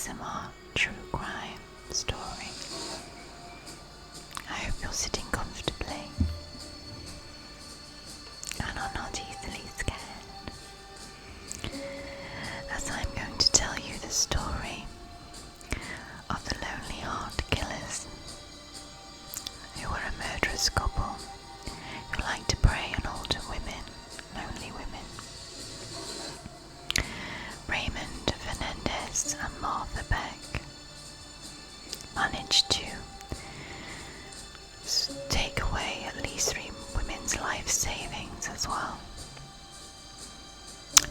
ASMR true crime story. I hope you're sitting comfortably and are not easily scared, as I'm going to tell you the story of the Lonely Heart Killers, who were a murderous couple who liked to prey on older women, lonely women. Raymond, Fernandez and Martha Beck managed to take away at least 3 women's life savings as well,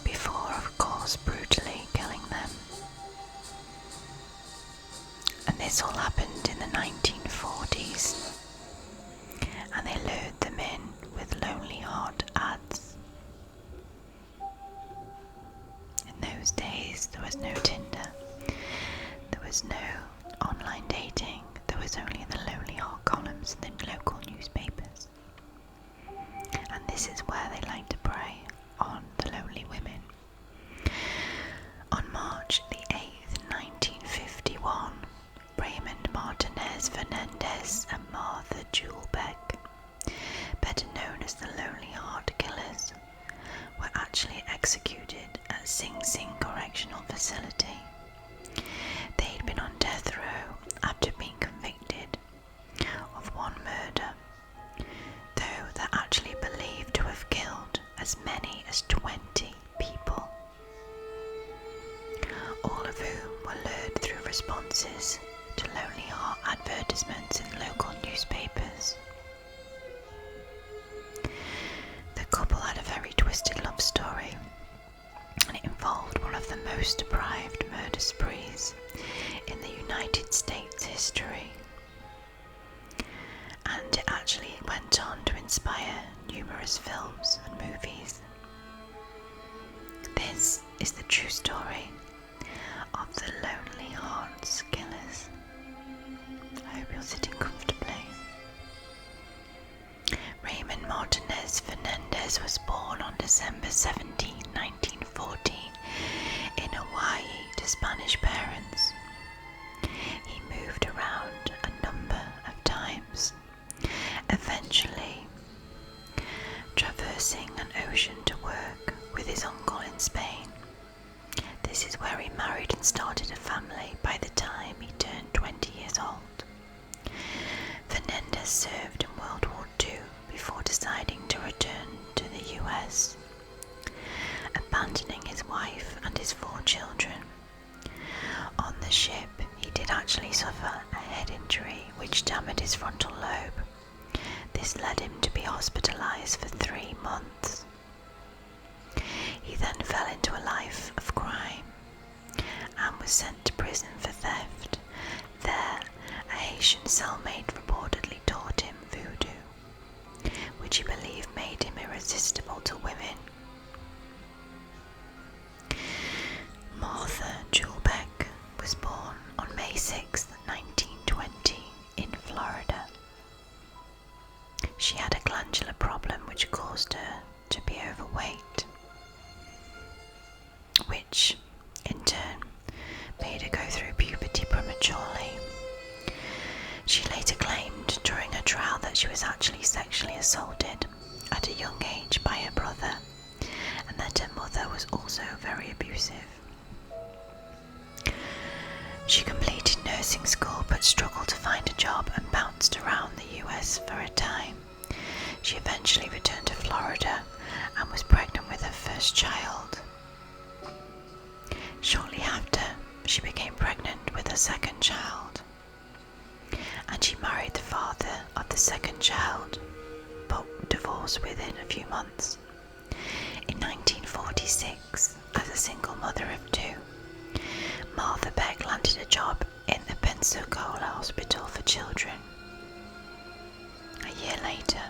before of course brutally killing them. And this all happened in the 1940s, and they lured them in with Lonely Heart ads. In those days there was no Tinder, there was no online dating, there was only the Lonely Heart columns in the local newspapers. And this is where they like to prey on the lonely women. On March the 8th, 1951, Raymond, Martinez, Fernandez and Martha Julbeck, better known as the Lonely Heart Killers, were actually executed at Sing Sing Correctional Facility. They'd been on death row after being convicted of 1 murder, though they're actually believed to have killed as many as 20 people, all of whom were lured through responses to Lonely Heart advertisements in local newspapers. The couple had a very twisted love story, and it involved one of the most deprived murder sprees in the United States history. And it actually went on to inspire numerous films and movies. This is the true story of the Lonely Hearts Killers. I hope you're sitting comfortably. Raymond Martinez Fernandez was born on December 17, 1914 in Hawaii to Spanish parents. He moved around a number of times, eventually traversing an ocean to work with his uncle in Spain. This is where he married and started a family by the time he turned 20 years old. Fernandez served in World War II before deciding to return to the US, abandoning his wife and his 4 children. On the ship, he did actually suffer a head injury which damaged his frontal lobe. This led him to be hospitalized for 3 months. He then fell into a life of crime and was sent to prison for theft. There, a Haitian cellmate reportedly taught him voodoo, which he believed made him irresistible to women. Martha Julbeck was born on May 6, 1920 in Florida. She had a glandular problem which caused her to be overweight, which in turn made her go through puberty prematurely. She later claimed during her trial that she was actually sexually assaulted at a young age by her brother, and that her mother was also very abusive. She completed nursing school but struggled to find a job and bounced around the US for a time. She eventually returned to Florida and was pregnant with her first child. Shortly after, she became pregnant with her second child, and she married the father of the second child, but divorced within a few months. In 1946, as a single mother of 2, Martha Beck landed a job in the Pensacola Hospital for Children. A year later,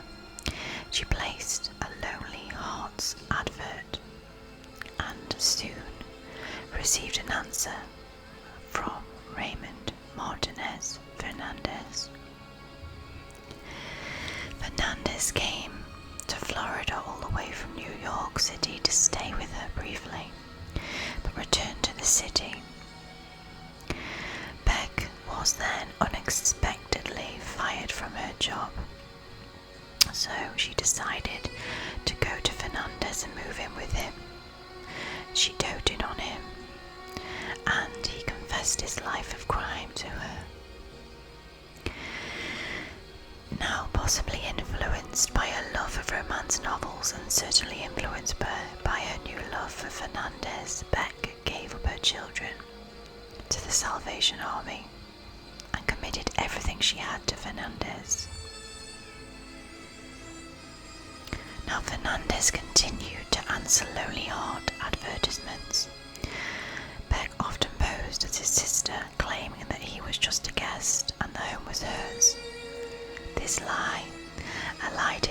she placed a Lonely Hearts advert and soon received an answer from Raymond Martinez Fernandez. Fernandez came to Florida all the way from New York City to stay with her briefly, but returned to the city. was then unexpectedly fired from her job. So she decided to go to Fernandez and move in with him. She doted on him, and he confessed his life of crime to her. Now possibly influenced by her love of romance novels and certainly influenced by her new love for Fernandez, Beck gave up her children to the Salvation Army and committed everything she had to Fernandez. Now Fernandez continued to answer Lonely Heart advertisements. Beck often posed as his sister, claiming that he was just a guest and the home was hers. This lie allowed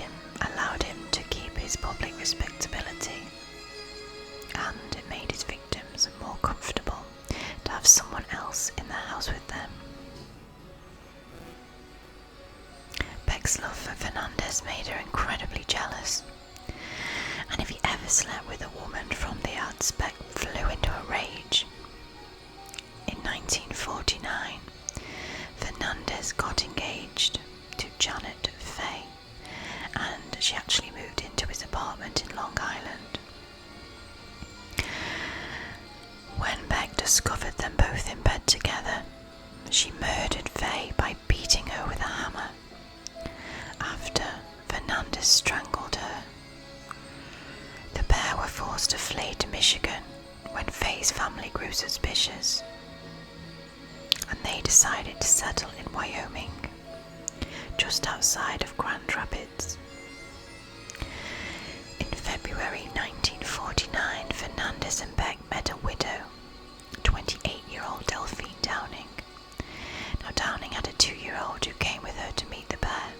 him to keep his public respectability, and it made his victims more comfortable to have someone else in the house with them. Beck's love for Fernandez made her incredibly jealous, and if he ever slept with a woman from the ads, Beck flew into a rage. In 1949, Fernandez got engaged to Janet Fay, and she actually moved into his apartment in Long Island. When Beck discovered them both in bed together, she murdered Fay by beating her with a hammer. After, Fernandez strangled her. The pair were forced to flee to Michigan when Fay's family grew suspicious, and they decided to settle in Wyoming, just outside of Grand Rapids. In February 1949, Fernandez and Beck met a widow, 28-year-old Delphine Downing. Now Downing had a 2-year-old who came with her to meet the pair,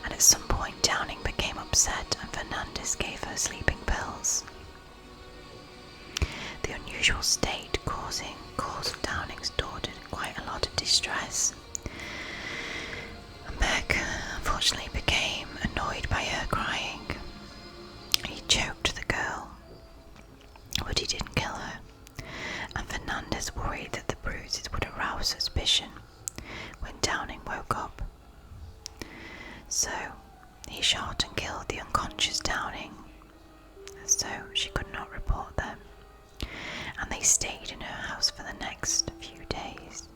and at some point Downing became upset and Fernandez gave her sleeping pills. The unusual state caused Downing's daughter quite a lot of distress. Beck unfortunately became annoyed by her crying. He choked the girl, but he didn't kill her, and Fernandez worried that the bruises would arouse suspicion when Downing woke up. So he shot and killed the unconscious Downing, so she could not report them, and they stayed in her house for the next few days.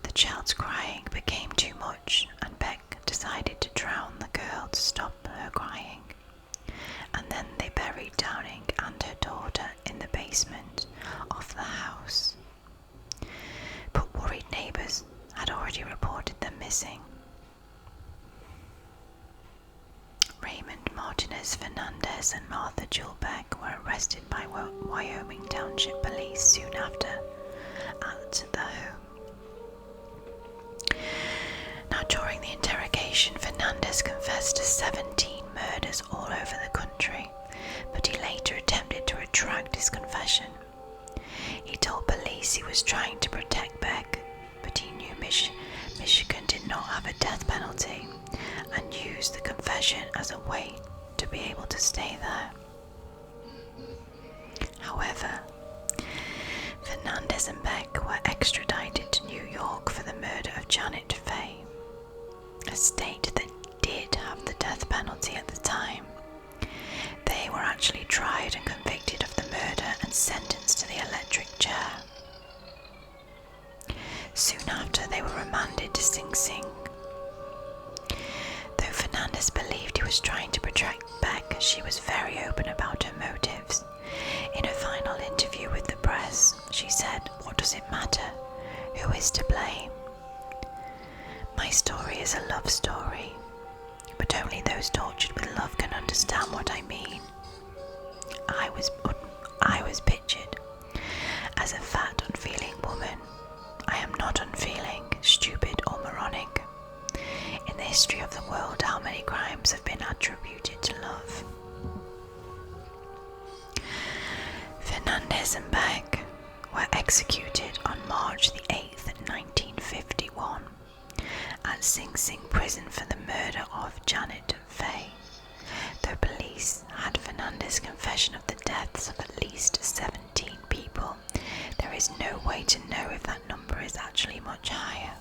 The child's crying became too much, and Beck decided to drown the girl to stop her crying, and then they buried Downing and her daughter in the basement of the house. But worried neighbours had already reported them missing. Raymond, Martinez, Fernandez and Martha Julbeck were arrested by Wyoming Township Police soon after at the home. Now during the interrogation, Fernandez confessed to 17 murders all over the country, but he later attempted to retract his confession. He told police he was trying to protect Beck, but he knew Michigan did not have a death penalty, and used the confession as a way to be able to stay there. However, Fernandez and Beck were extradited to New York for the murder of Janet Fay, a state that did have the death penalty at the time. They were actually tried and convicted of the murder and sentenced to the electric chair. Soon after, they were remanded to Sing Sing. Though Fernandez believed he was trying to protect Beck, she was very open about her motives. In a final interview with the press, she said, "What does it matter? Who is to blame? My story is a love story, but only those tortured with love can understand what I mean. I was pictured as a fat, unfeeling woman. I am not unfeeling, stupid or moronic. In the history of the world, how many crimes have been attributed to love?" Fernandez and Beck were executed on March the 8th, 1951, at Sing Sing prison for the murder of Janet Fay. Though police had Fernandez's confession of the deaths of at least 17 people, there is no way to know if that number is actually much higher.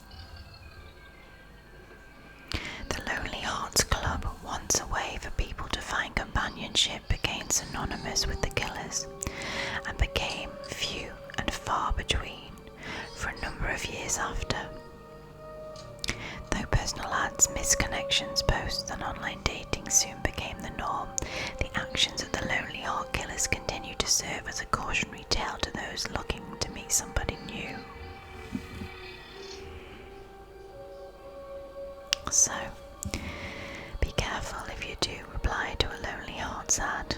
The Lonely Hearts Club, once a way for people to find companionship, became synonymous with the killers and became few and far between for a number of years after. Though personal ads, misconnections, posts and online dating soon became the norm, the actions of the Lonely Heart Killers continue to serve as a cautionary tale to those looking to meet somebody new. So, be careful if you do reply to a Lonely Hearts ad.